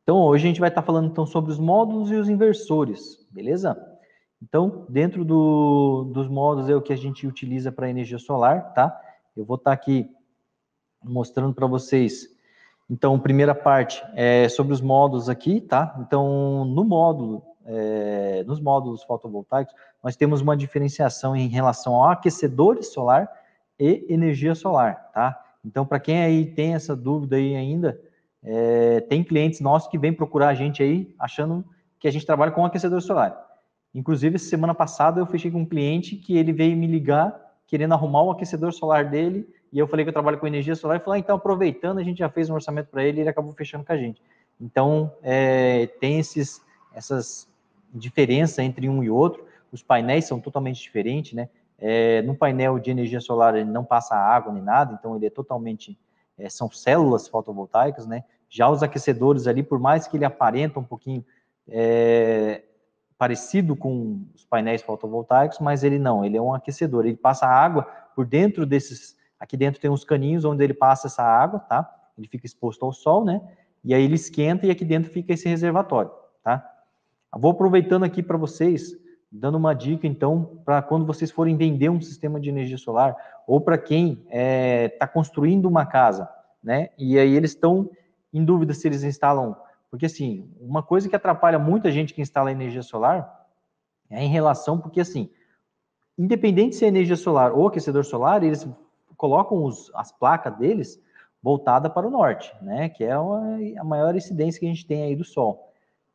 Então, hoje a gente vai estar falando então sobre os módulos e os inversores, beleza? Então, dentro dos módulos é o que a gente utiliza para energia solar, tá? Eu vou estar aqui mostrando para vocês. Então, primeira parte é sobre os módulos aqui, tá? Então, no módulo, nos módulos fotovoltaicos, nós temos uma diferenciação em relação ao aquecedor solar e energia solar, tá? Então, para quem aí tem essa dúvida aí ainda, tem clientes nossos que vêm procurar a gente aí, achando que a gente trabalha com aquecedor solar. Inclusive, semana passada eu fechei com um cliente que ele veio me ligar, querendo arrumar o aquecedor solar dele, e eu falei que eu trabalho com energia solar, e falei, então, aproveitando, a gente já fez um orçamento para ele, e ele acabou fechando com a gente. Então, tem essas diferenças entre um e outro, os painéis são totalmente diferentes, né? No painel de energia solar, ele não passa água nem nada, então ele é totalmente, são células fotovoltaicas, né? Já os aquecedores ali, por mais que ele aparenta um pouquinho parecido com os painéis fotovoltaicos, mas ele não, ele é um aquecedor, ele passa água por dentro desses, aqui dentro tem uns caninhos onde ele passa essa água, tá? Ele fica exposto ao sol, né? E aí ele esquenta e aqui dentro fica esse reservatório, tá? Eu vou aproveitando aqui para vocês, dando uma dica, então, para quando vocês forem vender um sistema de energia solar, ou para quem está construindo uma casa, né? E aí eles estão em dúvida se eles instalam, porque assim, uma coisa que atrapalha muita gente que instala energia solar é em relação, porque assim, independente se é energia solar ou aquecedor solar, eles colocam as placas deles voltada para o norte, né? Que é a maior incidência que a gente tem aí do sol.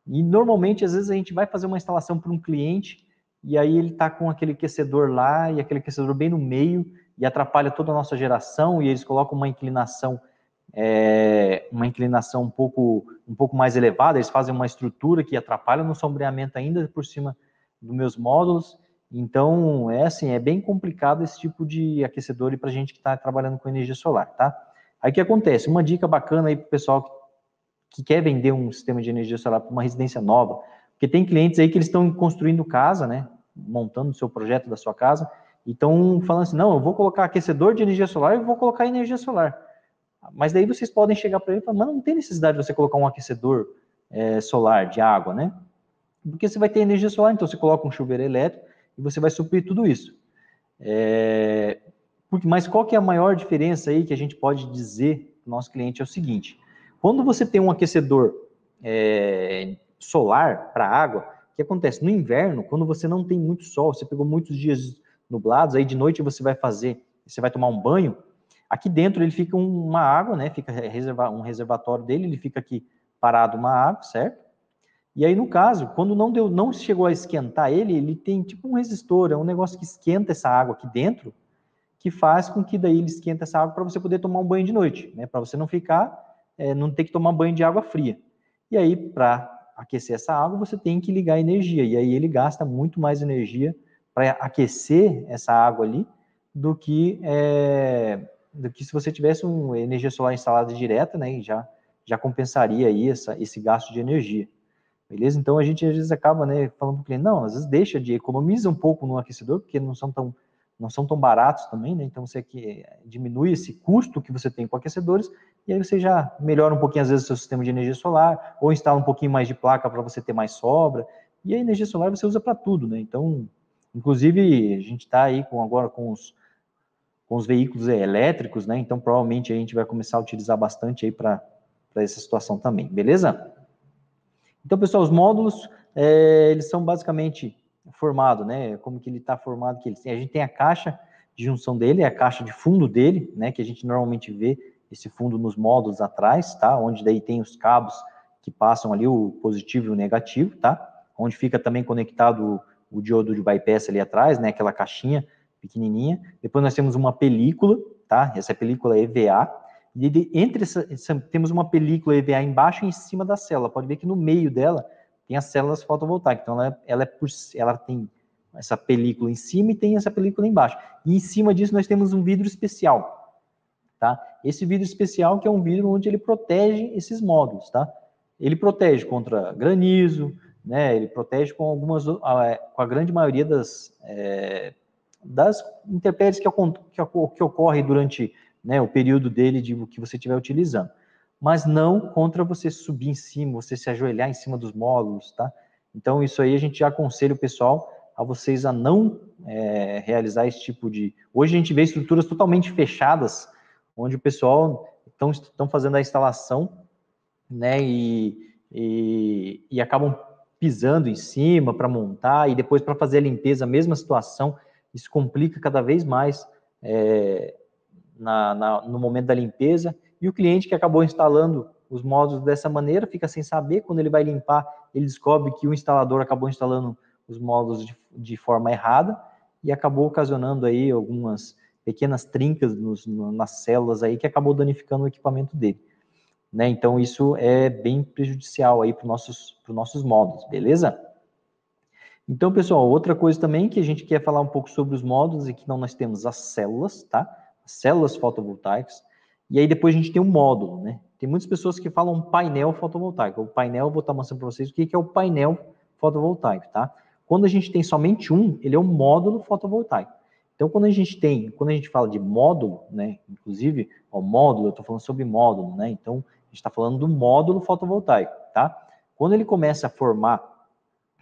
E normalmente, às vezes, a gente vai fazer uma instalação para um cliente e aí ele está com aquele aquecedor lá e aquele aquecedor bem no meio e atrapalha toda a nossa geração e eles colocam uma inclinação um pouco mais elevada, eles fazem uma estrutura que atrapalha no sombreamento ainda por cima dos meus módulos. Então, assim, é bem complicado esse tipo de aquecedor para a gente que está trabalhando com energia solar, tá? Aí o que acontece? Uma dica bacana aí para o pessoal que quer vender um sistema de energia solar para uma residência nova, porque tem clientes aí que eles estão construindo casa, né? Montando o seu projeto da sua casa, e estão falando assim, não, eu vou colocar aquecedor de energia solar e vou colocar energia solar. Mas daí vocês podem chegar para ele e falar, mas não tem necessidade de você colocar um aquecedor solar de água, né? Porque você vai ter energia solar, então você coloca um chuveiro elétrico e você vai suprir tudo isso. Mas qual que é a maior diferença aí que a gente pode dizer para o nosso cliente? É o seguinte, quando você tem um aquecedor solar para água, o que acontece? No inverno, quando você não tem muito sol, você pegou muitos dias nublados, aí de noite você vai tomar um banho, aqui dentro ele fica uma água, né? Fica um reservatório dele, ele fica aqui parado uma água, certo? E aí, no caso, quando não chegou a esquentar ele tem tipo um resistor, é um negócio que esquenta essa água aqui dentro, que faz com que daí ele esquenta essa água para você poder tomar um banho de noite, né? Para você não não ter que tomar banho de água fria. E aí, para aquecer essa água, você tem que ligar a energia, e aí ele gasta muito mais energia para aquecer essa água ali do que se você tivesse uma energia solar instalada direta, né? E já compensaria aí esse gasto de energia. Beleza? Então a gente às vezes acaba, né, falando para o cliente, não, às vezes economiza um pouco no aquecedor, porque não são tão baratos também, né? Então você diminui esse custo que você tem com aquecedores, e aí você já melhora um pouquinho às vezes o seu sistema de energia solar, ou instala um pouquinho mais de placa para você ter mais sobra, e a energia solar você usa para tudo, né? Então, inclusive, a gente está aí agora com os veículos elétricos, né? Então provavelmente a gente vai começar a utilizar bastante aí para essa situação também, beleza? Então, pessoal, os módulos, eles são basicamente formados, né? Como que ele está formado, a gente tem a caixa de junção dele, a caixa de fundo dele, né? Que a gente normalmente vê esse fundo nos módulos atrás, tá? Onde daí tem os cabos que passam ali o positivo e o negativo, tá? Onde fica também conectado o diodo de bypass ali atrás, né? Aquela caixinha pequenininha. Depois nós temos uma película, tá? Essa película é EVA. E temos uma película EVA embaixo e em cima da célula. Pode ver que no meio dela tem as células fotovoltaicas. Então, ela tem essa película em cima e tem essa película embaixo. E em cima disso nós temos um vidro especial. Tá? Esse vidro especial que é um vidro onde ele protege esses módulos. Tá? Ele protege contra granizo, né? Ele protege com com a grande maioria das intempéries que ocorre durante, né, o período dele que você estiver utilizando. Mas não contra você subir em cima, você se ajoelhar em cima dos módulos, tá? Então, isso aí a gente já aconselha o pessoal a vocês a não realizar esse tipo de... Hoje a gente vê estruturas totalmente fechadas, onde o pessoal estão fazendo a instalação, né, e acabam pisando em cima para montar, e depois para fazer a limpeza, a mesma situação, isso complica cada vez mais no momento da limpeza, e o cliente que acabou instalando os módulos dessa maneira fica sem saber, quando ele vai limpar, ele descobre que o instalador acabou instalando os módulos de forma errada, e acabou ocasionando aí algumas pequenas trincas nas células aí, que acabou danificando o equipamento dele. Né? Então, isso é bem prejudicial aí para os nossos módulos, beleza? Então, pessoal, outra coisa também que a gente quer falar um pouco sobre os módulos, é que nós temos as células, tá? As células fotovoltaicas, e aí depois a gente tem um módulo, né? Tem muitas pessoas que falam painel fotovoltaico. O painel, eu vou estar mostrando para vocês o que é o painel fotovoltaico, tá? Quando a gente tem somente um, ele é um módulo fotovoltaico. Então, quando a gente fala de módulo, né? Inclusive, o módulo, eu estou falando sobre módulo, né? Então, a gente está falando do módulo fotovoltaico, tá? Quando ele começa a formar,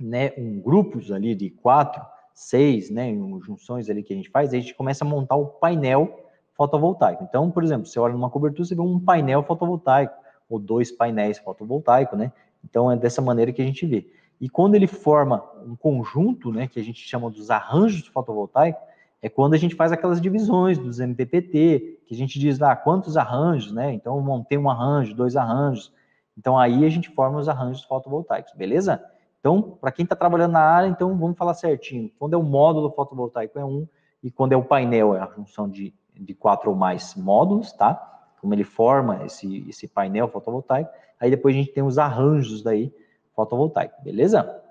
né, grupos ali de 4, 6, né, junções ali que a gente faz, a gente começa a montar o painel fotovoltaico. Então, por exemplo, você olha numa cobertura, você vê um painel fotovoltaico, ou 2 painéis fotovoltaicos, né? Então, é dessa maneira que a gente vê. E quando ele forma um conjunto, né, que a gente chama dos arranjos fotovoltaicos, é quando a gente faz aquelas divisões dos MPPT, que a gente diz lá, quantos arranjos, né? Então, eu montei um arranjo, 2 arranjos. Então, aí a gente forma os arranjos fotovoltaicos, beleza? Então, para quem está trabalhando na área, então vamos falar certinho. Quando é um módulo fotovoltaico é um, e quando é o painel é a junção de 4 ou mais módulos, tá? Como ele forma esse painel fotovoltaico. Aí depois a gente tem os arranjos daí fotovoltaicos, beleza?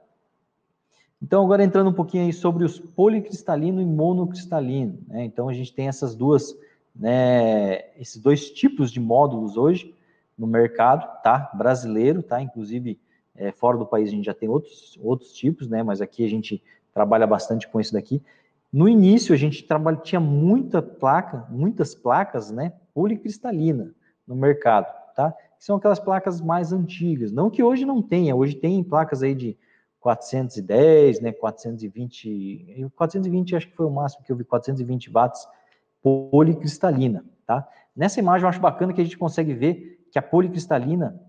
Então, agora entrando um pouquinho aí sobre os policristalino e monocristalino, né? Então, a gente tem essas duas, né, esses dois tipos de módulos hoje no mercado, tá? Brasileiro, tá? Inclusive, fora do país a gente já tem outros tipos, né? Mas aqui a gente trabalha bastante com isso daqui. No início, a gente tinha muitas placas, né? Policristalina no mercado, tá? Que são aquelas placas mais antigas. Não que hoje não tenha, hoje tem placas aí de 410, né, 420 acho que foi o máximo que eu vi, 420 watts policristalina, tá? Nessa imagem eu acho bacana que a gente consegue ver que a policristalina,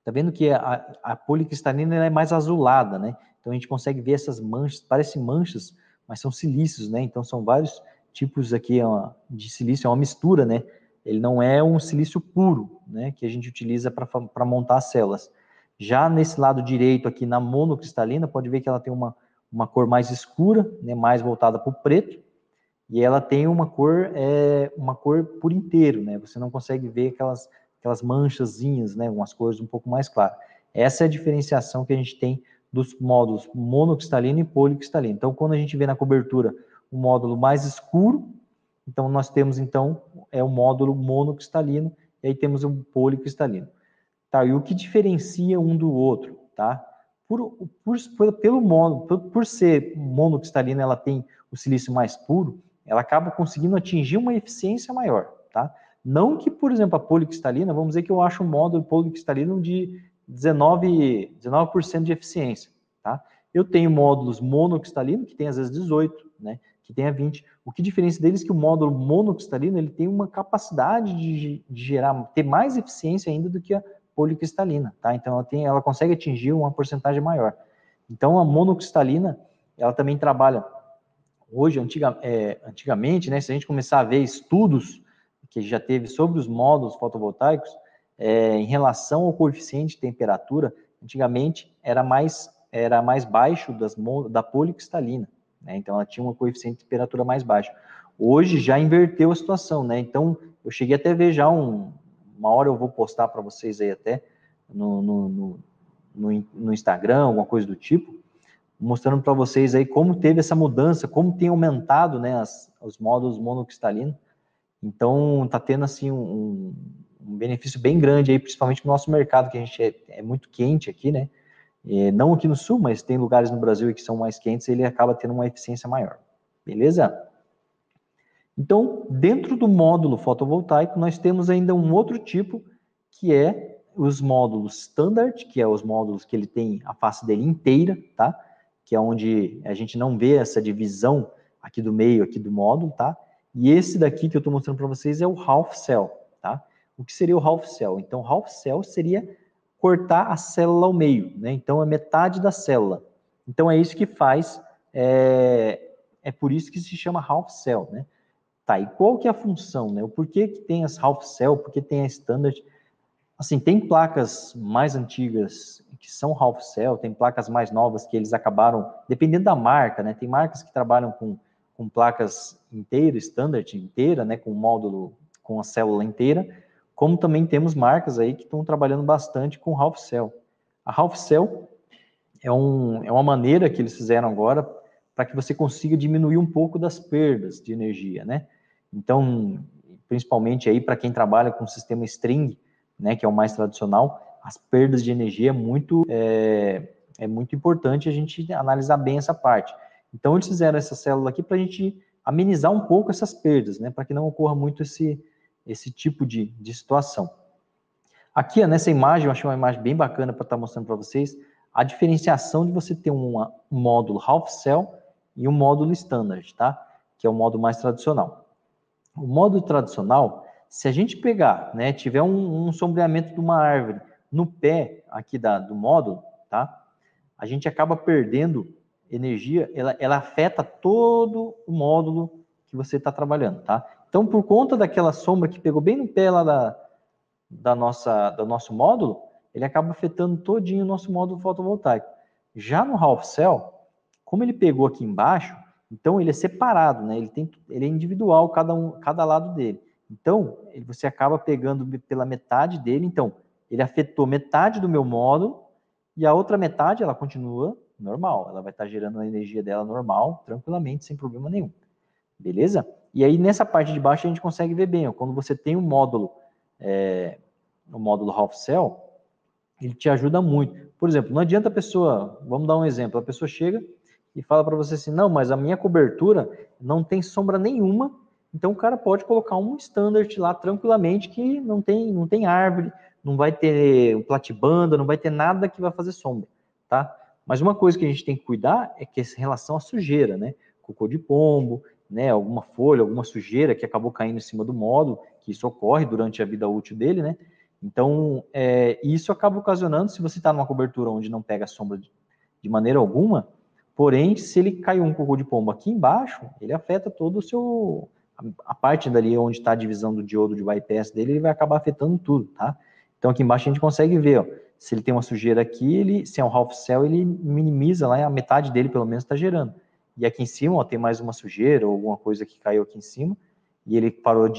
tá vendo que a policristalina é mais azulada, né? Então a gente consegue ver essas manchas, parecem manchas, mas são silícios, né? Então são vários tipos aqui de silício, é uma mistura, né? Ele não é um silício puro, né, que a gente utiliza para montar as células. Já nesse lado direito aqui na monocristalina, pode ver que ela tem uma cor mais escura, né, mais voltada para o preto, e ela tem uma cor por inteiro, né? Você não consegue ver aquelas manchazinhas, né, umas cores um pouco mais claras. Essa é a diferenciação que a gente tem dos módulos monocristalino e policristalino. Então, quando a gente vê na cobertura um módulo mais escuro, então nós temos o módulo monocristalino, e aí temos um policristalino. Tá, e o que diferencia um do outro, tá? Por ser monocristalina, ela tem o silício mais puro, ela acaba conseguindo atingir uma eficiência maior, tá? Não que, por exemplo, a policristalina, vamos dizer que eu acho um módulo policristalino de 19% de eficiência, tá? Eu tenho módulos monocristalinos, que tem às vezes 18, né? Que tem a 20. O que diferencia deles é que o módulo monocristalino, ele tem uma capacidade de ter mais eficiência ainda do que a policristalina, tá? Então ela consegue atingir uma porcentagem maior. Então a monocristalina, ela também trabalha hoje, antigamente, né, se a gente começar a ver estudos que já teve sobre os módulos fotovoltaicos, em relação ao coeficiente de temperatura, antigamente era mais baixo da policristalina, né? Então ela tinha um coeficiente de temperatura mais baixo. Hoje já inverteu a situação, né? Então eu cheguei até a ver já uma hora eu vou postar para vocês aí até no Instagram, alguma coisa do tipo, mostrando para vocês aí como teve essa mudança, como tem aumentado, né, os módulos monocristalinos. Então está tendo assim um benefício bem grande aí, principalmente no nosso mercado, que a gente é muito quente aqui, né? Não aqui no sul, mas tem lugares no Brasil que são mais quentes, ele acaba tendo uma eficiência maior. Beleza? Então, dentro do módulo fotovoltaico, nós temos ainda um outro tipo, que é os módulos standard, que é os módulos que ele tem a face dele inteira, tá? Que é onde a gente não vê essa divisão aqui do meio, aqui do módulo, tá? E esse daqui que eu estou mostrando para vocês é o half cell, tá? O que seria o half cell? Então, half cell seria cortar a célula ao meio, né? Então, é metade da célula. Então, é isso que faz, é por isso que se chama half cell, né? Tá, e qual que é a função, né? O porquê que tem as half cell, por que tem a standard? Assim, tem placas mais antigas que são half cell, tem placas mais novas que eles acabaram, dependendo da marca, né? Tem marcas que trabalham com placas inteiras, standard inteira, né? Com módulo, com a célula inteira, como também temos marcas aí que estão trabalhando bastante com half cell. A half cell é uma maneira que eles fizeram agora para que você consiga diminuir um pouco das perdas de energia, né? Então, principalmente aí para quem trabalha com o sistema string, né, que é o mais tradicional, as perdas de energia é muito importante a gente analisar bem essa parte. Então, eles fizeram essa célula aqui para a gente amenizar um pouco essas perdas, né, para que não ocorra muito esse tipo de situação. Aqui, nessa imagem, eu achei uma imagem bem bacana para estar mostrando para vocês a diferenciação de você ter um módulo half cell e um módulo standard, tá? Que é o módulo mais tradicional. O módulo tradicional, se a gente pegar, né, tiver um sombreamento de uma árvore no pé aqui do módulo, tá? A gente acaba perdendo energia, ela afeta todo o módulo que você está trabalhando, tá? Então, por conta daquela sombra que pegou bem no pé lá do nosso módulo, ele acaba afetando todinho o nosso módulo fotovoltaico. Já no half cell, como ele pegou aqui embaixo, então ele é separado, né? Ele é individual, cada lado dele. Então, você acaba pegando pela metade dele, então, ele afetou metade do meu módulo, e a outra metade, ela continua normal, ela vai estar gerando a energia dela normal, tranquilamente, sem problema nenhum. Beleza? E aí, nessa parte de baixo, a gente consegue ver bem, ó, quando você tem um módulo half cell, ele te ajuda muito. Por exemplo, não adianta a pessoa, vamos dar um exemplo, a pessoa chega e fala para você assim, não, mas a minha cobertura não tem sombra nenhuma, então o cara pode colocar um standard lá tranquilamente que não tem árvore, não vai ter platibanda, não vai ter nada que vai fazer sombra, tá? Mas uma coisa que a gente tem que cuidar é que em relação à sujeira, né? Cocô de pombo, né? Alguma folha, alguma sujeira que acabou caindo em cima do módulo, que isso ocorre durante a vida útil dele, né? Então, isso acaba ocasionando, se você está numa cobertura onde não pega sombra de maneira alguma, porém, se ele caiu um cocô de pombo aqui embaixo, ele afeta todo o seu... A parte dali onde está a divisão do diodo de bypass dele, ele vai acabar afetando tudo, tá? Então, aqui embaixo a gente consegue ver, ó, se ele tem uma sujeira aqui, se é um half cell, ele minimiza lá, a metade dele pelo menos está gerando. E aqui em cima, ó, tem mais uma sujeira ou alguma coisa que caiu aqui em cima, e ele parou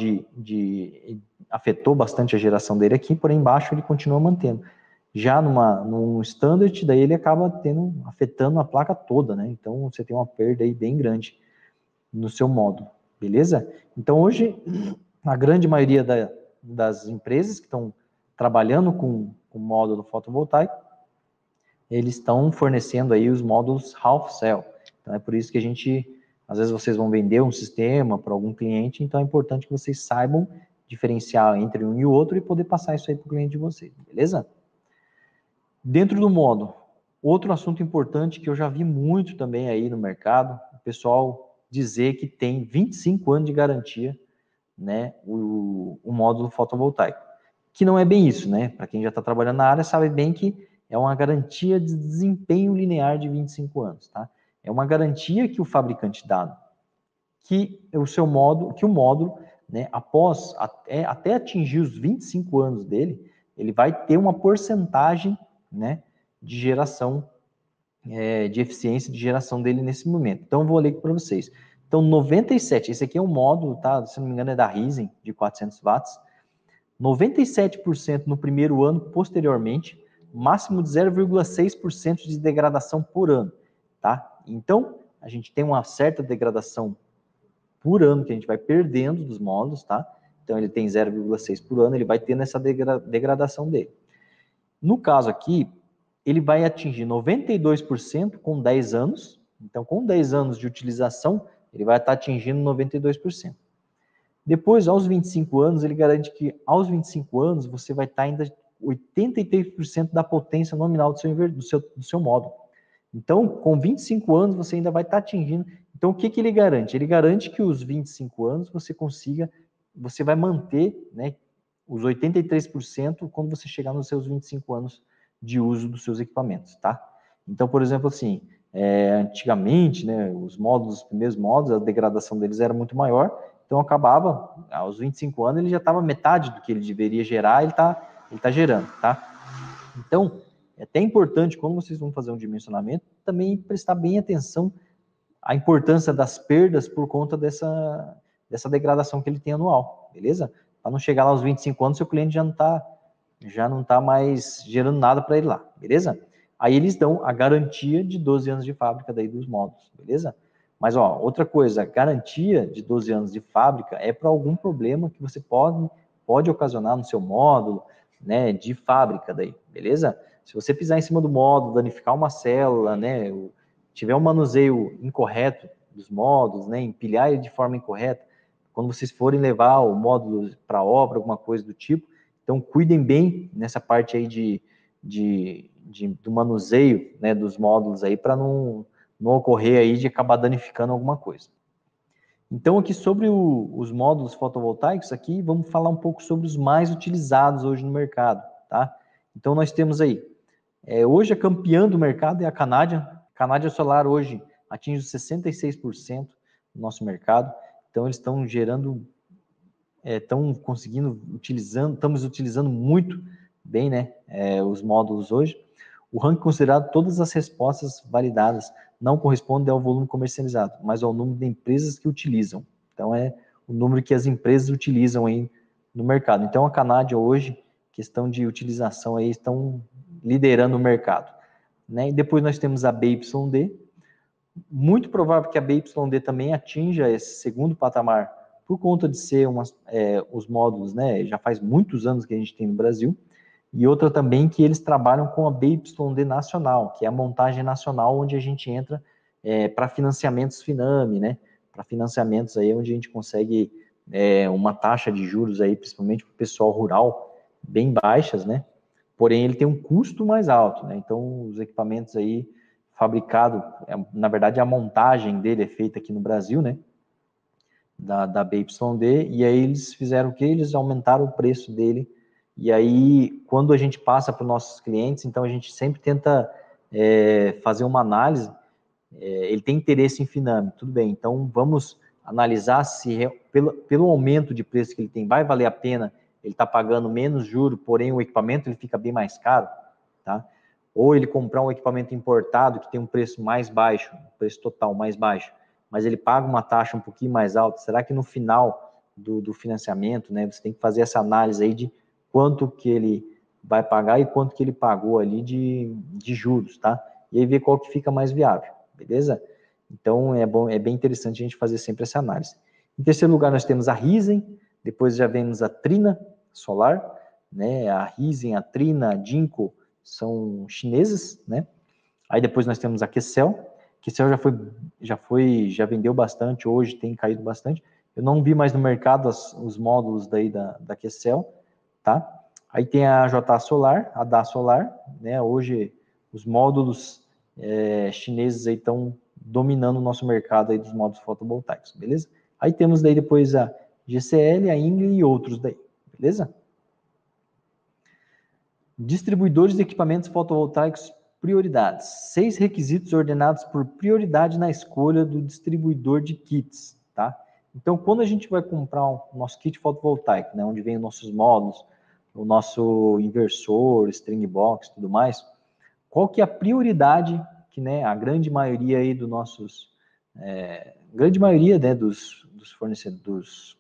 afetou bastante a geração dele aqui, porém embaixo ele continua mantendo. Já num standard, daí ele acaba afetando a placa toda, né? Então você tem uma perda aí bem grande no seu módulo, beleza? Então hoje, a grande maioria das empresas que estão trabalhando com módulo fotovoltaico, eles estão fornecendo aí os módulos half cell. Então é por isso que a gente, às vezes vocês vão vender um sistema para algum cliente, então é importante que vocês saibam diferenciar entre um e o outro e poder passar isso aí para o cliente de vocês, beleza? Dentro do módulo, outro assunto importante que eu já vi muito também aí no mercado, o pessoal dizer que tem 25 anos de garantia, né, o módulo fotovoltaico. Que não é bem isso, né? Para quem já está trabalhando na área sabe bem que é uma garantia de desempenho linear de 25 anos, tá? É uma garantia que o fabricante dá, que o módulo, né, após até atingir os 25 anos dele, ele vai ter uma porcentagem, né, de geração, de eficiência de geração dele nesse momento. Então, eu vou ler aqui para vocês. Então, 97, esse aqui é um módulo, tá? Se não me engano, é da Risen, de 400 watts. 97% no primeiro ano, posteriormente, máximo de 0,6% de degradação por ano, tá? Então, a gente tem uma certa degradação por ano que a gente vai perdendo dos módulos, tá? Então, ele tem 0,6 por ano, ele vai tendo essa degradação dele. No caso aqui, ele vai atingir 92% com 10 anos. Então, com 10 anos de utilização, ele vai estar atingindo 92%. Depois, aos 25 anos, ele garante que aos 25 anos você vai estar ainda 83% da potência nominal do seu módulo. Então, com 25 anos, você ainda vai estar atingindo. Então, o que ele garante? Ele garante que os 25 anos você vai manter, né, os 83% quando você chegar nos seus 25 anos de uso dos seus equipamentos, tá? Então, por exemplo, assim, antigamente, né, os primeiros módulos, a degradação deles era muito maior, então acabava, aos 25 anos, ele já estava metade do que ele deveria gerar, ele tá gerando, tá? Então, é até importante, quando vocês vão fazer um dimensionamento, também prestar bem atenção à importância das perdas por conta dessa degradação que ele tem anual, beleza? Para não chegar lá aos 25 anos, seu cliente já não tá mais gerando nada para ele lá, beleza? Aí eles dão a garantia de 12 anos de fábrica daí dos módulos, beleza? Mas, ó, outra coisa, garantia de 12 anos de fábrica é para algum problema que você pode ocasionar no seu módulo, né, de fábrica daí, beleza? Se você pisar em cima do módulo, danificar uma célula, né, tiver um manuseio incorreto dos módulos, né, empilhar ele de forma incorreta, quando vocês forem levar o módulo para obra, alguma coisa do tipo, então cuidem bem nessa parte aí do manuseio, né, dos módulos aí, para não ocorrer aí de acabar danificando alguma coisa. Então, aqui sobre os módulos fotovoltaicos, aqui vamos falar um pouco sobre os mais utilizados hoje no mercado, tá? Então, nós temos aí, hoje a campeã do mercado é a Canadian. Canadian Solar hoje atinge os 66% do nosso mercado. Então, eles estão gerando, estamos utilizando muito bem, né, os módulos hoje. O ranking considerado, todas as respostas validadas não correspondem ao volume comercializado, mas ao número de empresas que utilizam. Então, é o número que as empresas utilizam aí no mercado. Então, a Canadian hoje, questão de utilização aí, estão liderando o mercado, né? E depois nós temos a BYD. Muito provável que a BYD também atinja esse segundo patamar, por conta de ser os módulos, né? Já faz muitos anos que a gente tem no Brasil. E outra também que eles trabalham com a BYD nacional, que é a montagem nacional, onde a gente entra para financiamentos Finame, né? Para financiamentos aí onde a gente consegue uma taxa de juros aí, principalmente para o pessoal rural, bem baixas, né? Porém, ele tem um custo mais alto, né? Então, os equipamentos aí fabricados, na verdade, a montagem dele é feita aqui no Brasil, né? Da BYD, e aí eles fizeram o quê? Eles aumentaram o preço dele. E aí, quando a gente passa para os nossos clientes, então a gente sempre tenta fazer uma análise. Ele tem interesse em Finame, tudo bem, então vamos analisar se pelo aumento de preço que ele tem, vai valer a pena ele está pagando menos juro, porém o equipamento ele fica bem mais caro, tá? Ou ele comprar um equipamento importado que tem um preço mais baixo, um preço total mais baixo, mas ele paga uma taxa um pouquinho mais alta. Será que no final do financiamento, né, você tem que fazer essa análise aí de quanto que ele vai pagar e quanto que ele pagou ali de juros, tá? E aí ver qual que fica mais viável, beleza? Então é bem interessante a gente fazer sempre essa análise. Em terceiro lugar nós temos a Risen, depois já vemos a Trina Solar, né? A Risen, a Trina, a Jinko são chinesas, né? Aí depois nós temos a Kcell. Kcell já vendeu bastante, hoje tem caído bastante. Eu não vi mais no mercado os módulos daí da Kcell, tá? Aí tem a JA Solar, a DA Solar, né? Hoje os módulos chineses aí estão dominando o nosso mercado aí dos módulos fotovoltaicos, beleza? Aí temos daí depois a GCL, a Ingle e outros daí, beleza? Distribuidores de equipamentos fotovoltaicos, prioridades. 6 requisitos ordenados por prioridade na escolha do distribuidor de kits, tá? Então, quando a gente vai comprar o nosso kit fotovoltaico, né, onde vem os nossos módulos, o nosso inversor, string box, tudo mais, qual que é a prioridade que, né, a grande maioria aí grande maioria, né, dos fornecedores, dos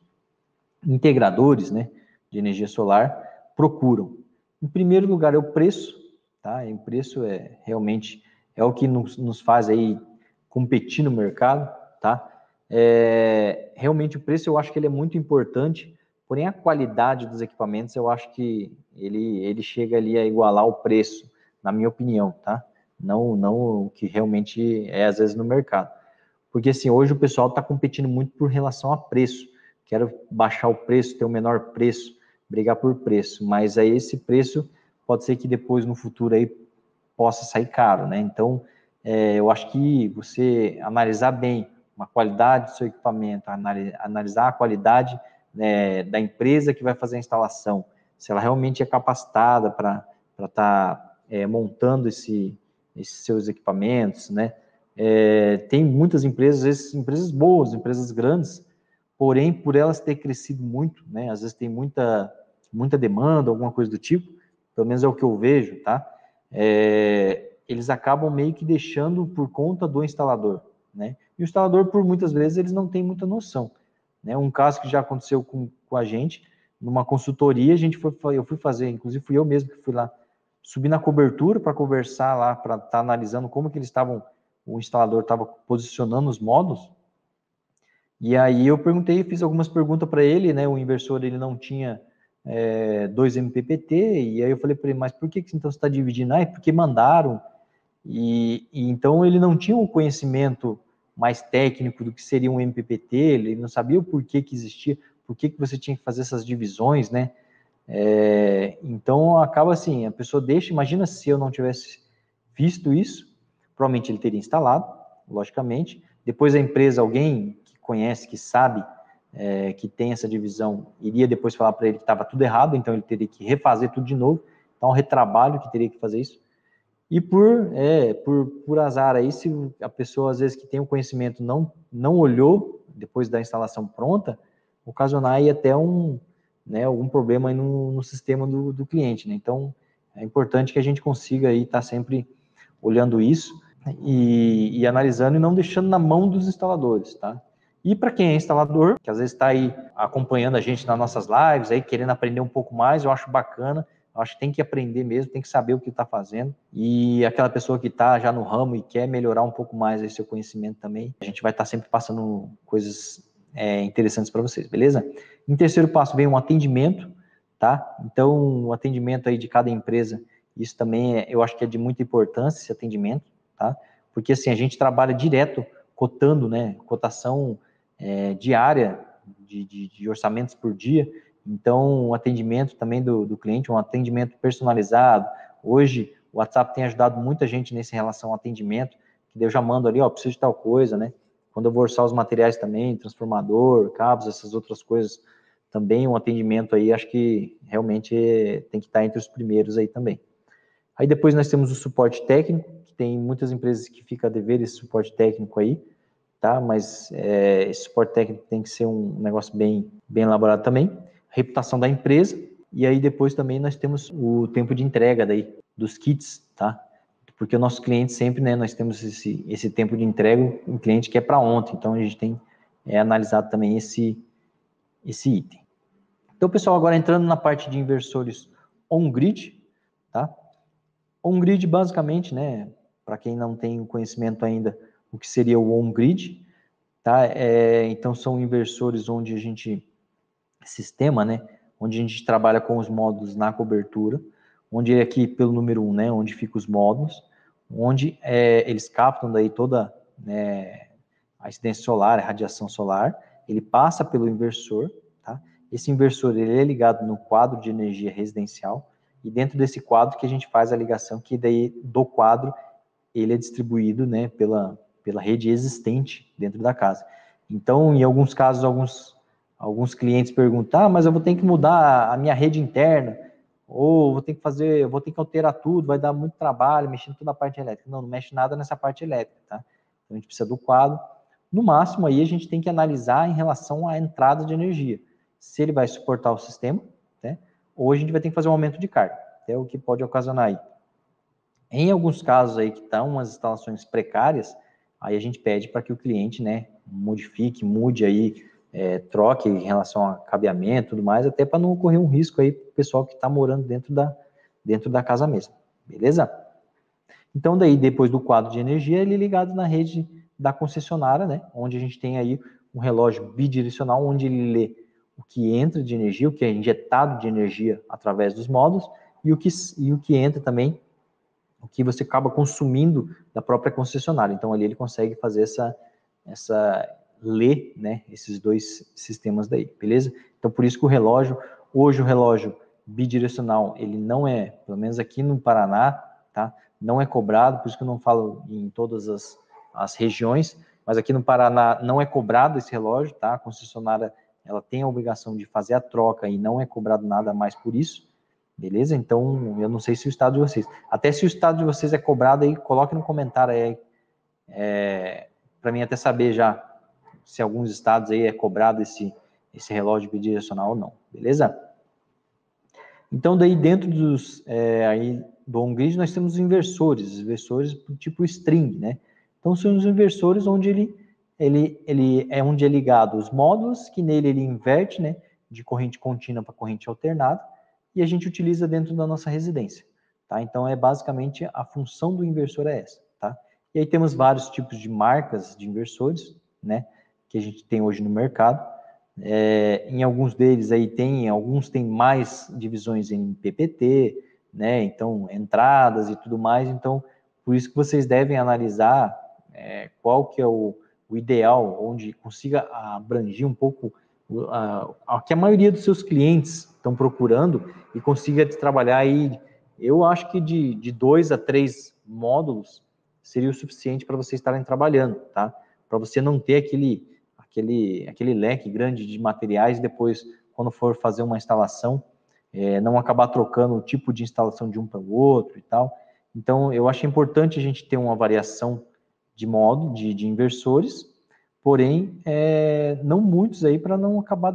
integradores, né, de energia solar procuram? Em primeiro lugar é o preço, tá? O preço realmente o que nos faz aí competir no mercado, tá? Realmente o preço eu acho que ele é muito importante, porém a qualidade dos equipamentos eu acho que ele chega ali a igualar o preço, na minha opinião, tá? Não o que realmente é, às vezes, no mercado. Porque, assim, hoje o pessoal está competindo muito por relação a preço. Quero baixar o preço, ter o menor preço, brigar por preço. Mas aí esse preço pode ser que depois, no futuro, aí possa sair caro, né? Então, eu acho que você analisar bem a qualidade do seu equipamento, analisar a qualidade, né, da empresa que vai fazer a instalação, se ela realmente é capacitada para estar montando esses seus equipamentos, né? Tem muitas empresas, às vezes empresas boas, empresas grandes, porém, por elas ter crescido muito, né? Às vezes tem muita demanda, alguma coisa do tipo, pelo menos é o que eu vejo, tá? Eles acabam meio que deixando por conta do instalador, né? E o instalador, por muitas vezes, eles não têm muita noção, né? Um caso que já aconteceu com a gente, numa consultoria, eu fui fazer, inclusive fui eu mesmo que fui lá, subir na cobertura para conversar lá, para estar analisando como que eles estavam, o instalador estava posicionando os módulos, e aí eu perguntei, fiz algumas perguntas para ele, né? O inversor, ele não tinha 2 MPPT, e aí eu falei para ele, mas por que então você está dividindo? Ah, é porque mandaram, e então ele não tinha um conhecimento mais técnico do que seria um MPPT, ele não sabia o porquê que existia, por que você tinha que fazer essas divisões, né? Então acaba assim, a pessoa deixa, imagina se eu não tivesse visto isso, provavelmente ele teria instalado, logicamente, depois a empresa, alguém que conhece, que sabe, que tem essa divisão, iria depois falar para ele que estava tudo errado, então ele teria que refazer tudo de novo, então é um retrabalho que teria que fazer isso. E por azar aí, se a pessoa, às vezes, que tem o conhecimento não olhou, depois da instalação pronta, ocasionar aí até algum problema aí no sistema do cliente, né? Então, é importante que a gente consiga aí estar sempre olhando isso e analisando e não deixando na mão dos instaladores, tá? E para quem é instalador, que às vezes está aí acompanhando a gente nas nossas lives, aí querendo aprender um pouco mais, eu acho bacana. Eu acho que tem que aprender mesmo, tem que saber o que está fazendo. E aquela pessoa que está já no ramo e quer melhorar um pouco mais esse seu conhecimento também, a gente vai estar sempre passando coisas interessantes para vocês, beleza? Em terceiro passo vem um atendimento, tá? Então, o atendimento aí de cada empresa, isso também eu acho que é de muita importância, esse atendimento, tá? Porque assim, a gente trabalha direto cotando, né? Cotação diária de orçamentos por dia. Então, o atendimento também do cliente, um atendimento personalizado. Hoje, o WhatsApp tem ajudado muita gente nesse relação ao atendimento, que eu já mando ali, preciso de tal coisa, né? Quando eu vou orçar os materiais também, transformador, cabos, essas outras coisas, também um atendimento aí, acho que realmente tem que estar entre os primeiros aí também. Aí depois nós temos o suporte técnico, que tem muitas empresas que ficam a dever esse suporte técnico aí, tá? Mas esse suporte técnico tem que ser um negócio bem elaborado também. Reputação da empresa, e aí depois também nós temos o tempo de entrega daí, dos kits, tá? Porque o nosso cliente sempre, né, nós temos esse tempo de entrega, um cliente que é para ontem, então a gente tem analisado também esse item. Então, pessoal, agora entrando na parte de inversores on-grid, tá? On-grid, basicamente, né, para quem não tem conhecimento ainda, o que seria o on-grid, tá? Então, são inversores onde a gente sistema, né, onde a gente trabalha com os módulos na cobertura, onde aqui pelo número 1, né, onde ficam os módulos, onde eles captam daí toda, né, a incidência solar, a radiação solar, ele passa pelo inversor, tá? Esse inversor ele é ligado no quadro de energia residencial, e dentro desse quadro que a gente faz a ligação, que daí do quadro ele é distribuído, né, pela rede existente dentro da casa. Então, em alguns casos, alguns clientes perguntam, mas eu vou ter que mudar a minha rede interna, ou vou ter que alterar tudo, vai dar muito trabalho, mexendo toda a parte elétrica. Não mexe nada nessa parte elétrica, tá? Então, a gente precisa do quadro. No máximo, aí a gente tem que analisar em relação à entrada de energia. Se ele vai suportar o sistema, né? Ou a gente vai ter que fazer um aumento de carga, é o que pode ocasionar aí. Em alguns casos aí que estão umas instalações precárias, aí a gente pede para que o cliente, né, mude aí, troque em relação a cabeamento e tudo mais, até para não ocorrer um risco aí para o pessoal que está morando dentro da casa mesmo, beleza? Então daí, depois do quadro de energia, ele é ligado na rede da concessionária, né, onde a gente tem aí um relógio bidirecional, onde ele lê o que entra de energia, o que é injetado de energia através dos módulos, e o que entra também o que você acaba consumindo da própria concessionária. Então, ali ele consegue fazer ler, né, esses dois sistemas daí, beleza? Então, por isso que hoje o relógio bidirecional, ele não é, pelo menos aqui no Paraná, tá? Não é cobrado, por isso que eu não falo em todas as regiões, mas aqui no Paraná não é cobrado esse relógio, tá? A concessionária, ela tem a obrigação de fazer a troca e não é cobrado nada mais por isso, beleza? Então, eu não sei se o estado de vocês, até se o estado de vocês é cobrado aí, coloque no comentário aí, para mim até saber já se alguns estados aí é cobrado esse relógio bidirecional ou não, beleza? Então, daí dentro do on-grid nós temos os inversores do tipo string, né? Então, são os inversores onde ele é onde é ligado os módulos, que nele ele inverte, né? De corrente contínua para corrente alternada, e a gente utiliza dentro da nossa residência, tá? Então, basicamente a função do inversor é essa, tá? E aí temos vários tipos de marcas de inversores, né? Que a gente tem hoje no mercado. Em alguns deles aí alguns têm mais divisões em PPT, né? Então, entradas e tudo mais. Então, por isso que vocês devem analisar qual que é o ideal, onde consiga abranger um pouco o que a maioria dos seus clientes estão procurando e consiga trabalhar aí. Eu acho que de 2 a 3 módulos seria o suficiente para vocês estarem trabalhando, tá? Para você não ter aquele leque grande de materiais e depois, quando for fazer uma instalação, não acabar trocando o tipo de instalação de um para o outro e tal. Então, eu acho importante a gente ter uma variação de modo, de inversores, porém, não muitos aí para não acabar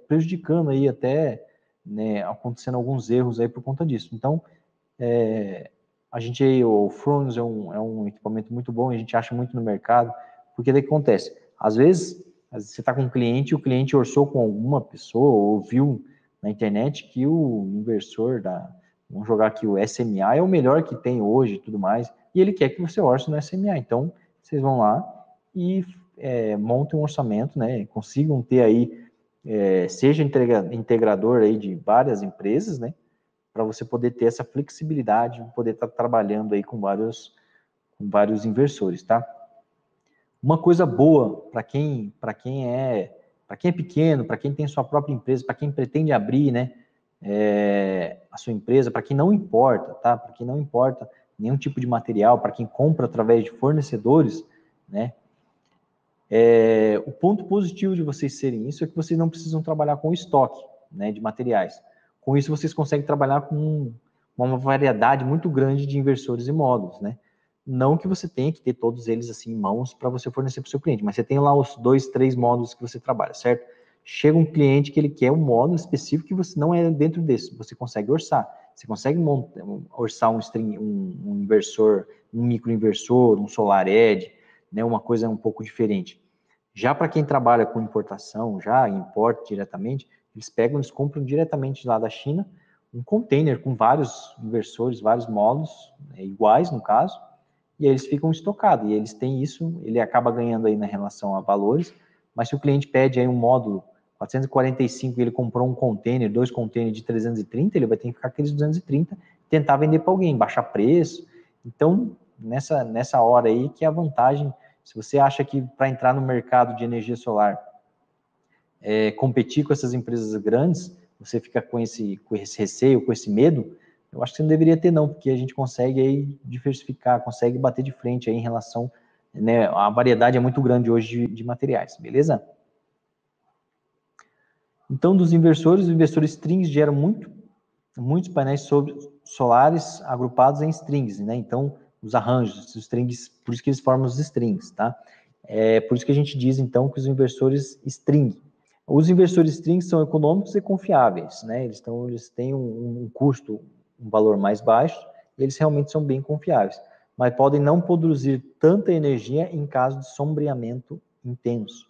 prejudicando aí até, né, acontecendo alguns erros aí por conta disso. Então, a gente aí, o Frons é um equipamento muito bom, a gente acha muito no mercado, porque daí que acontece? Às vezes você está com um cliente e o cliente orçou com alguma pessoa ou viu na internet que o inversor vamos jogar aqui o SMA é o melhor que tem hoje e tudo mais, e ele quer que você orce no SMA. Então, vocês vão lá e montem um orçamento, né? Consigam ter aí, seja integrador aí de várias empresas, né? Para você poder ter essa flexibilidade, poder estar trabalhando aí com vários inversores, tá? Uma coisa boa para quem é pequeno, para quem tem sua própria empresa, para quem pretende abrir, né, a sua empresa, para quem não importa, tá? Para quem não importa nenhum tipo de material, para quem compra através de fornecedores, né? O ponto positivo de vocês serem isso é que vocês não precisam trabalhar com estoque, né, de materiais. Com isso, vocês conseguem trabalhar com uma variedade muito grande de inversores e módulos, né? Não que você tenha que ter todos eles assim em mãos para você fornecer para o seu cliente, mas você tem lá os 2, 3 módulos que você trabalha, certo? Chega um cliente que ele quer um módulo específico que você não é dentro desse, você consegue orçar. Você consegue orçar um inversor, um microinversor, um SolarEdge, né, uma coisa um pouco diferente. Já para quem trabalha com importação, já importa diretamente, eles compram diretamente lá da China um container com vários inversores, vários módulos, iguais no caso, e aí eles ficam estocados, e eles têm isso, ele acaba ganhando aí na relação a valores, mas se o cliente pede aí um módulo 445 e ele comprou um container, 2 containers de 330, ele vai ter que ficar aqueles 230, tentar vender para alguém, baixar preço. Então, nessa hora aí que é a vantagem, se você acha que para entrar no mercado de energia solar, competir com essas empresas grandes, você fica com esse receio, com esse medo, eu acho que você não deveria ter não, porque a gente consegue aí diversificar, consegue bater de frente aí em relação, né, a variedade é muito grande hoje de materiais, beleza? Então, dos inversores, os inversores strings geram muitos painéis solares agrupados em strings, né? Então, os arranjos, os strings, por isso que eles formam os strings, tá? Por isso que a gente diz, então, que os inversores string. Os inversores strings são econômicos e confiáveis, né? Eles têm um custo, um valor mais baixo, e eles realmente são bem confiáveis, mas podem não produzir tanta energia em caso de sombreamento intenso.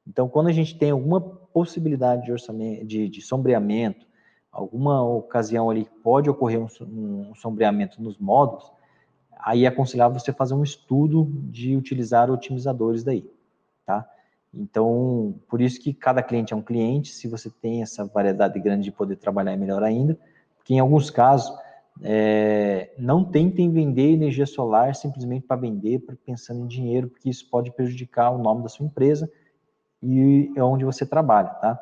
Então, quando a gente tem alguma possibilidade de orçamento, de sombreamento, alguma ocasião ali que pode ocorrer um sombreamento nos módulos, aí é aconselhável você fazer um estudo de utilizar otimizadores daí, tá? Então, por isso que cada cliente é um cliente, se você tem essa variedade grande de poder trabalhar é melhor ainda, porque em alguns casos, não tentem vender energia solar simplesmente para vender, pensando em dinheiro, porque isso pode prejudicar o nome da sua empresa e é onde você trabalha, tá?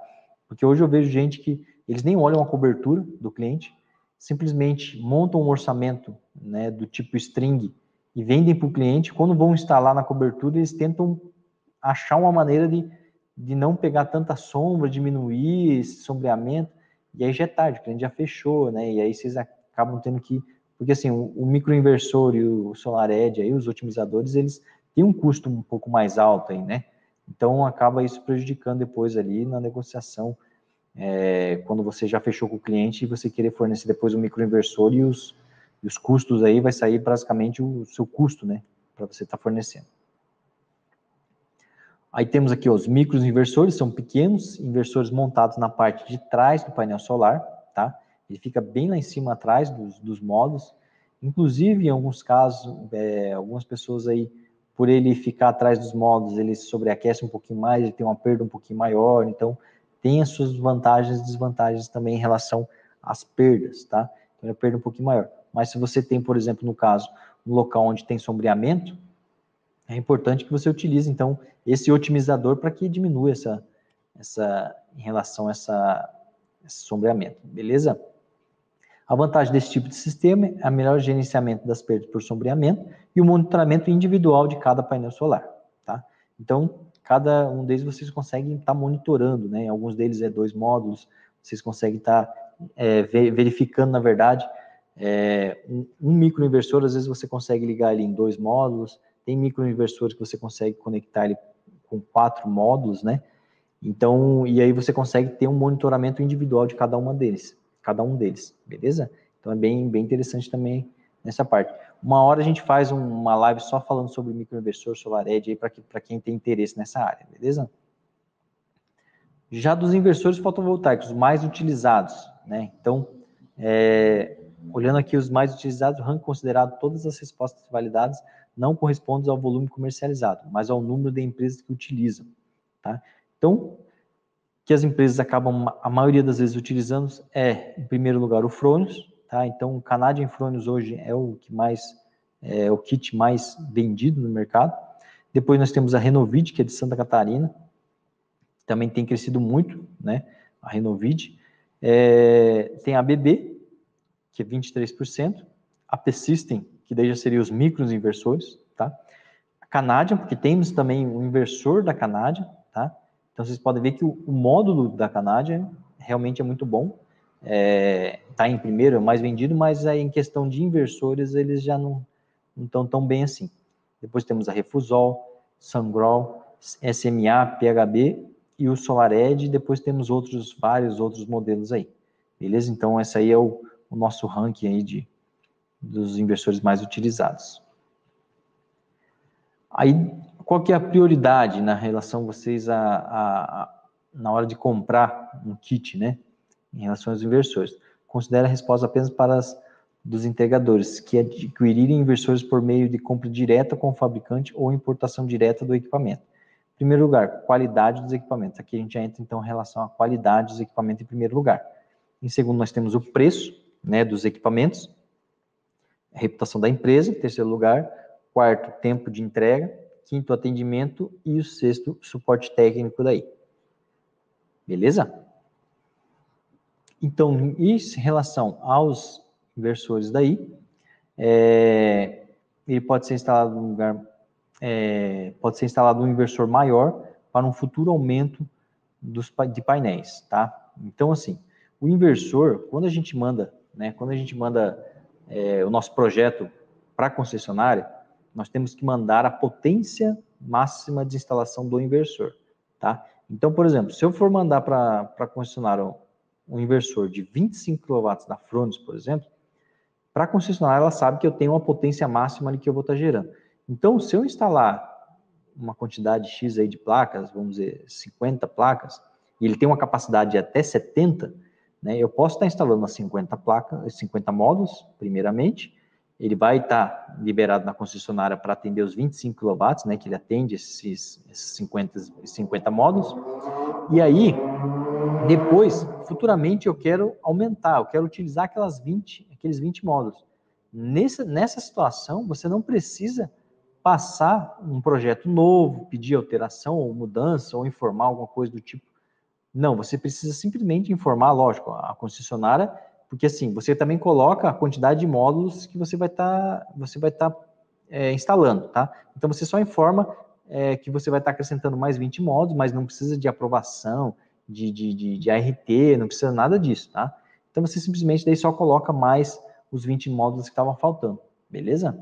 Porque hoje eu vejo gente que eles nem olham a cobertura do cliente, simplesmente montam um orçamento, né, do tipo string e vendem para o cliente. Quando vão instalar na cobertura, eles tentam achar uma maneira de não pegar tanta sombra, diminuir esse sombreamento, e aí já é tarde, o cliente já fechou, né? E aí vocês acabam tendo que... Porque assim, o microinversor e o SolarEdge, aí, os otimizadores, eles têm um custo um pouco mais alto aí, né? Então acaba isso prejudicando depois ali na negociação, quando você já fechou com o cliente e você querer fornecer depois o microinversor e os custos aí vai sair basicamente o seu custo, né? Para você estar fornecendo. Aí temos aqui os microinversores, são pequenos inversores montados na parte de trás do painel solar, tá? Ele fica bem lá em cima atrás dos módulos. Inclusive, em alguns casos, algumas pessoas aí, por ele ficar atrás dos módulos, ele sobreaquece um pouquinho mais, ele tem uma perda um pouquinho maior, então tem as suas vantagens e desvantagens também em relação às perdas, tá? Então, a perda um pouquinho maior. Mas se você tem, por exemplo, no caso, um local onde tem sombreamento, é importante que você utilize, então, esse otimizador para que diminua em relação a esse sombreamento, beleza? A vantagem desse tipo de sistema é o melhor gerenciamento das perdas por sombreamento e o monitoramento individual de cada painel solar, tá? Então, cada um deles vocês conseguem estar monitorando, né? Alguns deles 2 módulos, vocês conseguem estar verificando, na verdade, um microinversor, às vezes você consegue ligar ele em 2 módulos, tem microinversores que você consegue conectar ele com 4 módulos, né? Então, e aí você consegue ter um monitoramento individual de cada um deles, beleza? Então é bem interessante também nessa parte. Uma hora a gente faz uma live só falando sobre microinversor, SolarEdge aí para quem tem interesse nessa área, beleza? Já dos inversores fotovoltaicos mais utilizados, né? Então, olhando aqui os mais utilizados, o ranking considerado todas as respostas validadas não correspondem ao volume comercializado, mas ao número de empresas que utilizam, tá? Então, que as empresas acabam, a maioria das vezes, utilizando em primeiro lugar, o Fronius, tá? Então, o Canadian Fronius hoje é o kit mais vendido no mercado. Depois nós temos a Renovid, que é de Santa Catarina, também tem crescido muito, né? A Renovid. Tem a ABB, que é 23%, a P-System, que daí já seria os microinversores, tá? A Canadian, porque temos também o inversor da Canadian, tá? Então, vocês podem ver que o módulo da Canadian realmente é muito bom. Está em primeiro, é o mais vendido, mas aí em questão de inversores, eles já não estão tão bem assim. Depois temos a Refusol, Sungrow, SMA, PHB e o SolarEdge, e depois temos vários outros modelos aí. Beleza? Então, esse aí é o nosso ranking aí dos inversores mais utilizados. Aí, qual que é a prioridade na relação vocês na hora de comprar um kit, né? Em relação aos inversores. Considera a resposta apenas para dos integradores, que adquirirem inversores por meio de compra direta com o fabricante ou importação direta do equipamento. Em primeiro lugar, qualidade dos equipamentos. Aqui a gente já entra, então, em relação à qualidade dos equipamentos em primeiro lugar. Em segundo, nós temos o preço, né, dos equipamentos, a reputação da empresa, em terceiro lugar. Quarto, tempo de entrega. Quinto, atendimento. E o sexto, suporte técnico daí. Beleza? Então, em relação aos inversores daí, ele pode ser instalado num lugar, pode ser instalado um inversor maior para um futuro aumento de painéis, tá? Então, assim, o inversor, quando a gente manda o nosso projeto para a concessionária, nós temos que mandar a potência máxima de instalação do inversor, tá? Então, por exemplo, se eu for mandar para a concessionária um inversor de 25 kW da Fronius, por exemplo, para a concessionária ela sabe que eu tenho uma potência máxima ali que eu vou estar gerando. Então, se eu instalar uma quantidade X aí de placas, vamos dizer 50 placas, e ele tem uma capacidade de até 70, né, eu posso estar instalando as 50 placas, 50 módulos, primeiramente, ele vai estar liberado na concessionária para atender os 25 kW, né, que ele atende esses 50 módulos, e aí, Depois, futuramente, eu quero aumentar, eu quero utilizar aqueles 20 módulos. Nessa situação, você não precisa passar um projeto novo, pedir alteração ou mudança, ou informar alguma coisa do tipo. Não, você precisa simplesmente informar, lógico, a concessionária, porque assim, você também coloca a quantidade de módulos que você vai estar instalando, tá? Então, você só informa que você vai estar acrescentando mais 20 módulos, mas não precisa de aprovação, de ART, não precisa nada disso, tá? Então, você simplesmente daí só coloca mais os 20 módulos que estavam faltando, beleza?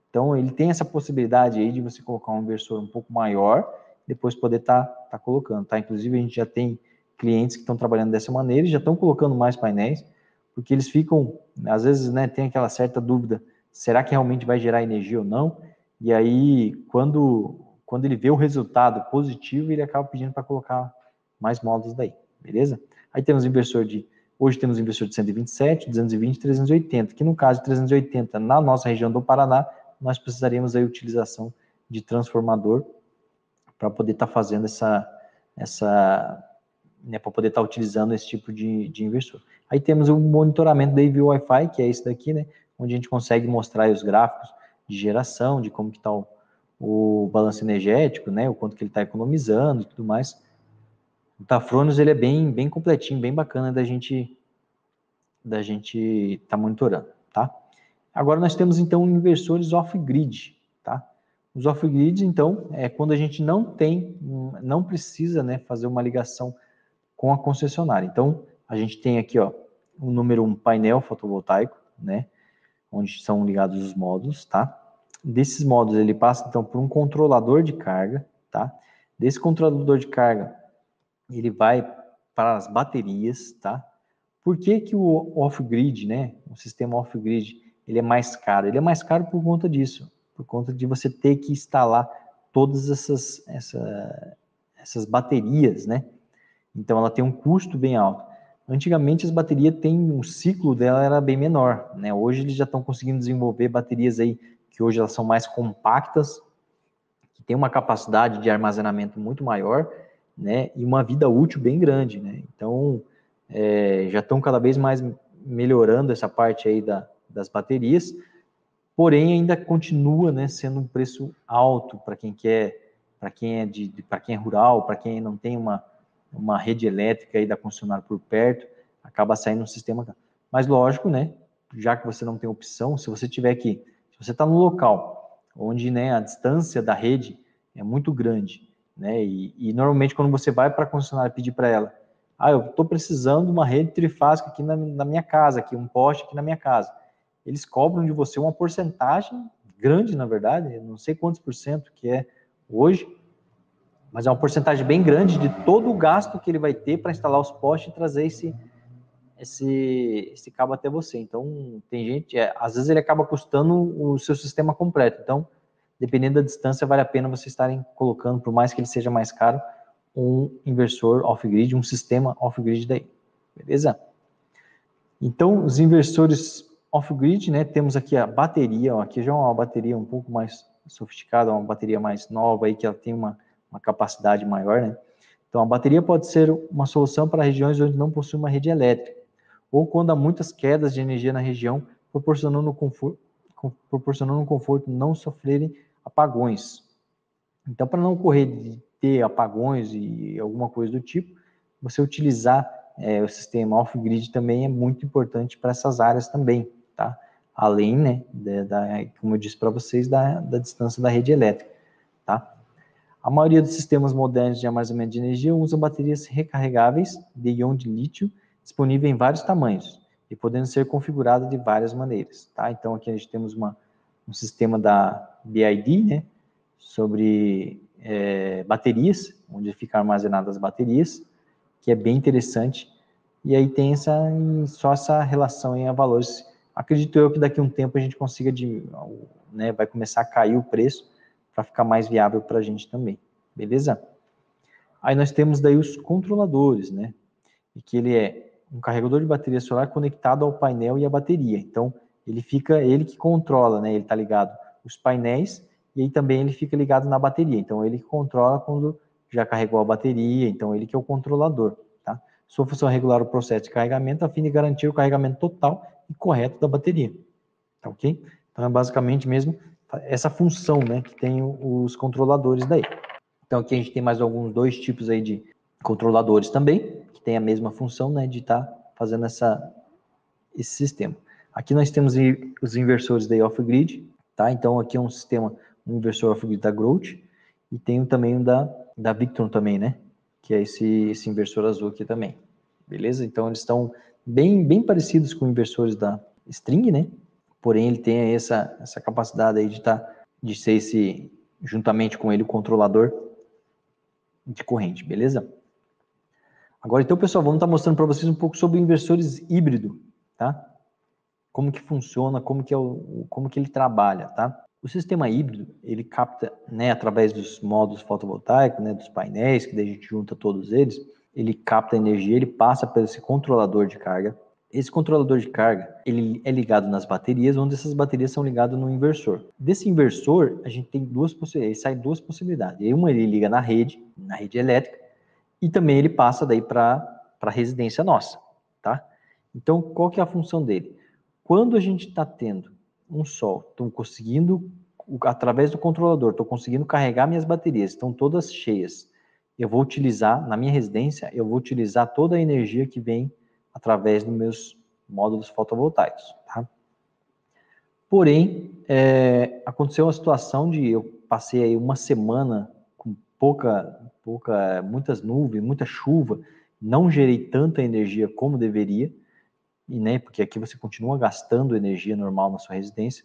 Então, ele tem essa possibilidade aí de você colocar um inversor um pouco maior, depois poder tá colocando, tá? Inclusive, a gente já tem clientes que estão trabalhando dessa maneira e já estão colocando mais painéis, porque eles ficam, às vezes, né, tem aquela certa dúvida, será que realmente vai gerar energia ou não? E aí, quando ele vê o resultado positivo, ele acaba pedindo para colocar mais módulos daí, beleza? Aí temos hoje temos inversor de 127, 220 e 380, que no caso de 380, na nossa região do Paraná, nós precisaríamos aí utilização de transformador para poder estar fazendo né, para poder estar utilizando esse tipo de inversor. Aí temos o monitoramento da EV Wi-Fi, que é esse daqui, né, onde a gente consegue mostrar os gráficos de geração, de como que está o balanço energético, né, o quanto que ele está economizando e tudo mais. O Tafronius, ele é bem completinho, bem bacana da gente tá monitorando, tá? Agora nós temos então inversores off-grid, tá? Os off-grid, então, é quando a gente não precisa, né, fazer uma ligação com a concessionária. Então, a gente tem aqui, ó, o número 1 painel fotovoltaico, né, onde são ligados os módulos, tá? Desses módulos, ele passa, então, por um controlador de carga, tá? Desse controlador de carga, ele vai para as baterias, tá? Por que que o off-grid, né, o sistema off-grid, ele é mais caro? Ele é mais caro por conta disso, por conta de você ter que instalar todas essas baterias, né? Então, ela tem um custo bem alto. Antigamente, as baterias o ciclo dela era bem menor, né? Hoje, eles já estão conseguindo desenvolver baterias aí que hoje elas são mais compactas, que tem uma capacidade de armazenamento muito maior, né? E uma vida útil bem grande, né? Então, já estão cada vez mais melhorando essa parte aí das baterias, porém ainda continua, né, sendo um preço alto para quem é rural, para quem não tem uma rede elétrica aí da concessionária por perto, acaba saindo um sistema. Mas lógico, né, já que você não tem opção, se você está no local onde, né, a distância da rede é muito grande, né, e normalmente quando você vai para a concessionária pedir para ela, eu estou precisando de uma rede trifásica aqui na minha casa, aqui, um poste aqui na minha casa. Eles cobram de você uma porcentagem grande, na verdade, não sei quantos por cento que é hoje, mas é uma porcentagem bem grande de todo o gasto que ele vai ter para instalar os postes e trazer esse cabo até você. Então, tem gente, às vezes ele acaba custando o seu sistema completo. Então, dependendo da distância, vale a pena vocês estarem colocando, por mais que ele seja mais caro, um inversor off-grid, um sistema off-grid daí, beleza? Então, os inversores off-grid, né, temos aqui a bateria, ó, aqui já é uma bateria um pouco mais sofisticada, uma bateria mais nova aí, que ela tem uma capacidade maior, né? Então, a bateria pode ser uma solução para regiões onde não possui uma rede elétrica, ou quando há muitas quedas de energia na região, proporcionando um conforto não sofrerem apagões. Então, para não ocorrer de ter apagões e alguma coisa do tipo, você utilizar o sistema off-grid também é muito importante para essas áreas também, tá? Além, né, como eu disse para vocês, da distância da rede elétrica, tá? A maioria dos sistemas modernos de armazenamento de energia usa baterias recarregáveis de íon de lítio, disponíveis em vários tamanhos e podendo ser configuradas de várias maneiras, tá? Então, aqui a gente temos um sistema da BID, né, sobre baterias, onde ficam armazenadas as baterias, que é bem interessante, e aí tem só essa relação em valores. Acredito eu que daqui a um tempo a gente consiga, né, vai começar a cair o preço, para ficar mais viável para a gente também, beleza? Aí nós temos daí os controladores, né? E que ele é um carregador de bateria solar conectado ao painel e à bateria. Então, ele que controla, né? Ele está ligado os painéis e aí também ele fica ligado na bateria. Então, ele que controla quando já carregou a bateria, então ele que é o controlador, tá? Sua função é regular o processo de carregamento a fim de garantir o carregamento total e correto da bateria. Tá ok? Então, é basicamente mesmo essa função, né, que tem os controladores daí. Então, aqui a gente tem mais alguns 2 tipos aí de controladores também, que tem a mesma função, né, de estar fazendo esse sistema. Aqui nós temos os inversores da off-grid, tá? Então, aqui é um sistema, um inversor off-grid da Growth, e tem também o da Victron também, né? Que é esse inversor azul aqui também. Beleza? Então, eles estão bem parecidos com inversores da String, né? Porém, ele tem essa capacidade aí de ser juntamente com ele, o controlador de corrente, beleza? Agora, então, pessoal, vamos estar mostrando para vocês um pouco sobre inversores híbrido, tá? Como que funciona, como que ele trabalha, tá? O sistema híbrido, ele capta, né, através dos módulos fotovoltaicos, né, dos painéis, que daí a gente junta todos eles, ele capta energia, ele passa por esse controlador de carga. Esse controlador de carga, ele é ligado nas baterias, onde essas baterias são ligadas no inversor. Desse inversor, a gente tem duas possibilidades, sai 2 possibilidades. E aí, uma ele liga na rede elétrica, e também ele passa daí para a residência nossa, tá? Então, qual que é a função dele? Quando a gente está tendo um sol, estou conseguindo, através do controlador, estou conseguindo carregar minhas baterias, estão todas cheias. Eu vou utilizar, na minha residência, eu vou utilizar toda a energia que vem através dos meus módulos fotovoltaicos, tá? Porém, aconteceu uma situação de eu passei aí uma semana com muitas nuvens, muita chuva, não gerei tanta energia como deveria, e, né, porque aqui você continua gastando energia normal na sua residência.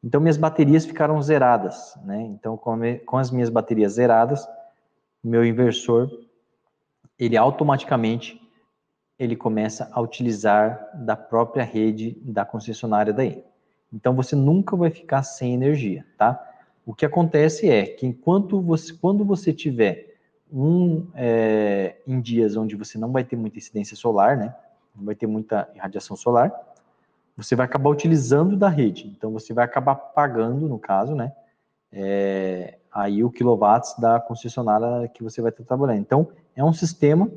Então, minhas baterias ficaram zeradas, né? Então, com as minhas baterias zeradas, meu inversor, ele automaticamente, ele começa a utilizar da própria rede da concessionária daí. Então, você nunca vai ficar sem energia, tá? O que acontece é que quando você tiver em dias onde você não vai ter muita incidência solar, né? Não vai ter muita radiação solar, você vai acabar utilizando da rede. Então, você vai acabar pagando, no caso, né? Aí o quilowatts da concessionária que você vai estar trabalhando. Então, é um sistema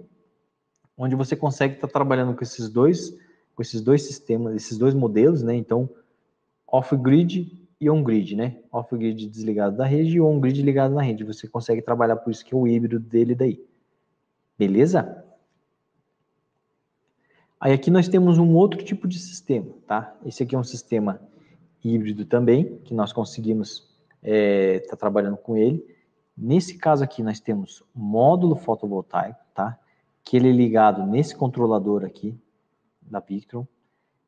onde você consegue estar trabalhando com esses dois sistemas, esses 2 modelos, né? Então, off-grid e on-grid, né? Off-grid desligado da rede e on-grid ligado na rede. Você consegue trabalhar por isso que é o híbrido dele daí. Beleza? Aí aqui nós temos um outro tipo de sistema, tá? Esse aqui é um sistema híbrido também, que nós conseguimos estar trabalhando com ele. Nesse caso aqui nós temos módulo fotovoltaico, tá? Que ele é ligado nesse controlador aqui, da Victron,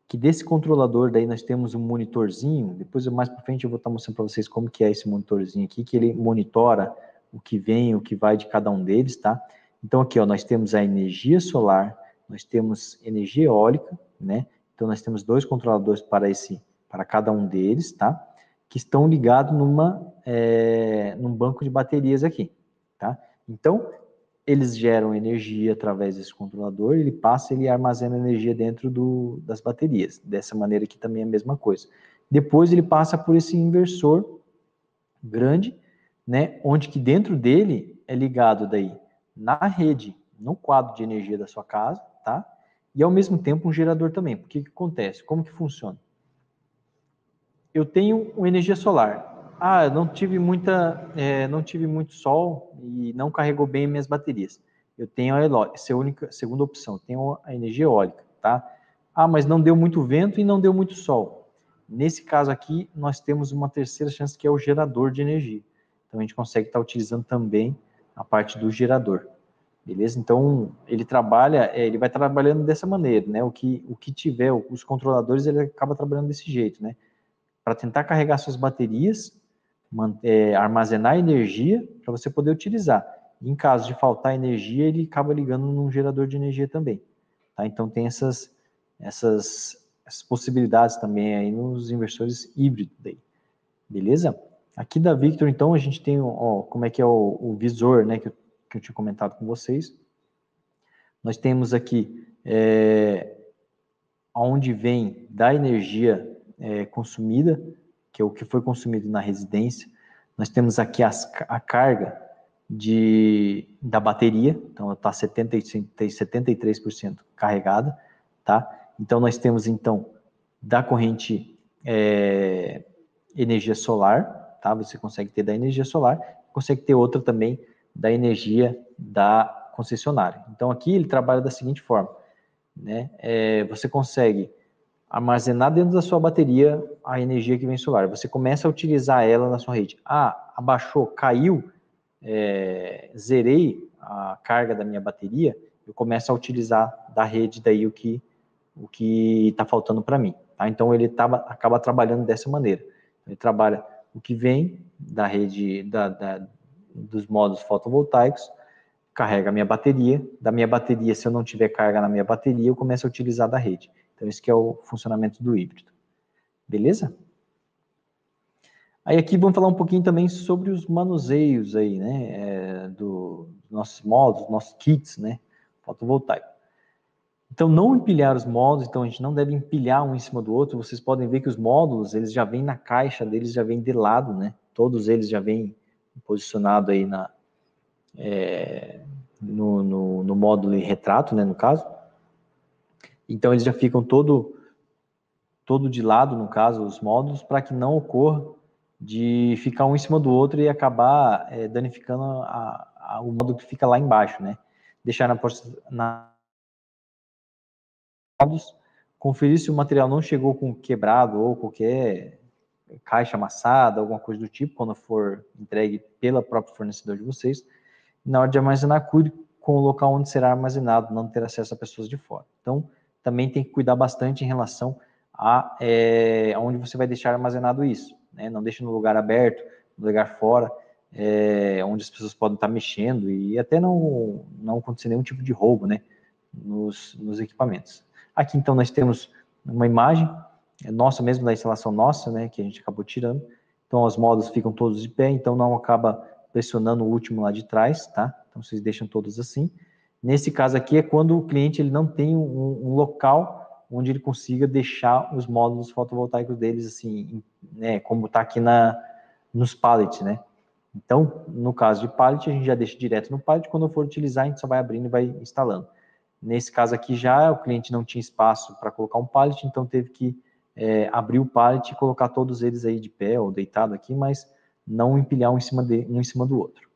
que desse controlador daí nós temos um monitorzinho, depois mais para frente eu vou estar mostrando para vocês como que é esse monitorzinho aqui, que ele monitora o que vem, o que vai de cada um deles, tá? Então aqui, ó, nós temos a energia solar, nós temos energia eólica, né? Então nós temos 2 controladores para cada um deles, tá? Que estão ligados num banco de baterias aqui, tá? Então, eles geram energia através desse controlador, ele armazena energia dentro das baterias. Dessa maneira aqui também é a mesma coisa. Depois ele passa por esse inversor grande, né, onde que dentro dele é ligado daí na rede, no quadro de energia da sua casa, tá? E ao mesmo tempo um gerador também. Porque o que acontece? Como que funciona? Eu tenho uma energia solar. Eu não tive muito sol e não carregou bem minhas baterias. Eu tenho a eólica, essa é a segunda opção. Eu tenho a energia eólica, tá? Mas não deu muito vento e não deu muito sol. Nesse caso aqui, nós temos uma terceira chance que é o gerador de energia. Então a gente consegue estar utilizando também a parte do gerador. Beleza? Então ele vai trabalhando dessa maneira, né? O que tiver, os controladores, ele acaba trabalhando desse jeito, né? Para tentar carregar suas baterias, armazenar energia para você poder utilizar. Em caso de faltar energia, ele acaba ligando num gerador de energia também. Tá? Então tem essas possibilidades também aí nos inversores híbridos daí. Beleza? Aqui da Victron, então, a gente tem como é que é o visor, né, que eu tinha comentado com vocês. Nós temos aqui onde vem da energia consumida, que é o que foi consumido na residência. Nós temos aqui a carga, da bateria, então ela está 73% carregada, tá? Então nós temos então da corrente energia solar, tá? Você consegue ter da energia solar, consegue ter outra também da energia da concessionária. Então aqui ele trabalha da seguinte forma, né? Você consegue armazenar dentro da sua bateria a energia que vem solar. Você começa a utilizar ela na sua rede. Abaixou, caiu, zerei a carga da minha bateria, eu começo a utilizar da rede daí o que está faltando para mim. Tá? Então ele acaba trabalhando dessa maneira. Ele trabalha o que vem da rede dos módulos fotovoltaicos, carrega a minha bateria, da minha bateria, se eu não tiver carga na minha bateria, eu começo a utilizar da rede. Então esse que é o funcionamento do híbrido. Beleza? Aí aqui vamos falar um pouquinho também sobre os manuseios aí, né, dos nossos módulos, nossos kits, né, fotovoltaico. Então não empilhar os módulos, então a gente não deve empilhar um em cima do outro. Vocês podem ver que os módulos, eles já vêm na caixa deles, já vêm de lado, né, todos eles já vêm posicionado aí no módulo retrato, né, no caso. Então eles já ficam todo de lado, no caso, os módulos, para que não ocorra de ficar um em cima do outro e acabar danificando o módulo que fica lá embaixo, né? Deixar conferir se o material não chegou com quebrado ou qualquer caixa amassada, alguma coisa do tipo, quando for entregue pela própria fornecedor de vocês. E na hora de armazenar, cuide com o local onde será armazenado, não ter acesso a pessoas de fora. Então, também tem que cuidar bastante em relação a onde você vai deixar armazenado isso, né? Não deixe no lugar aberto, no lugar fora, onde as pessoas podem estar mexendo e até não acontecer nenhum tipo de roubo, né, nos equipamentos. Aqui, então, nós temos uma imagem nossa mesmo, da instalação nossa, né, que a gente acabou tirando. Então, os módulos ficam todos de pé, então não acaba pressionando o último lá de trás, tá? Então, vocês deixam todos assim. Nesse caso aqui é quando o cliente ele não tem um local onde ele consiga deixar os módulos fotovoltaicos deles assim, né, como está aqui nos pallets, né? Então, no caso de pallet, a gente já deixa direto no pallet, quando for utilizar, a gente só vai abrindo e vai instalando. Nesse caso aqui já, o cliente não tinha espaço para colocar um pallet, então teve que abrir o pallet e colocar todos eles aí de pé ou deitado aqui, mas não empilhar um em cima do outro.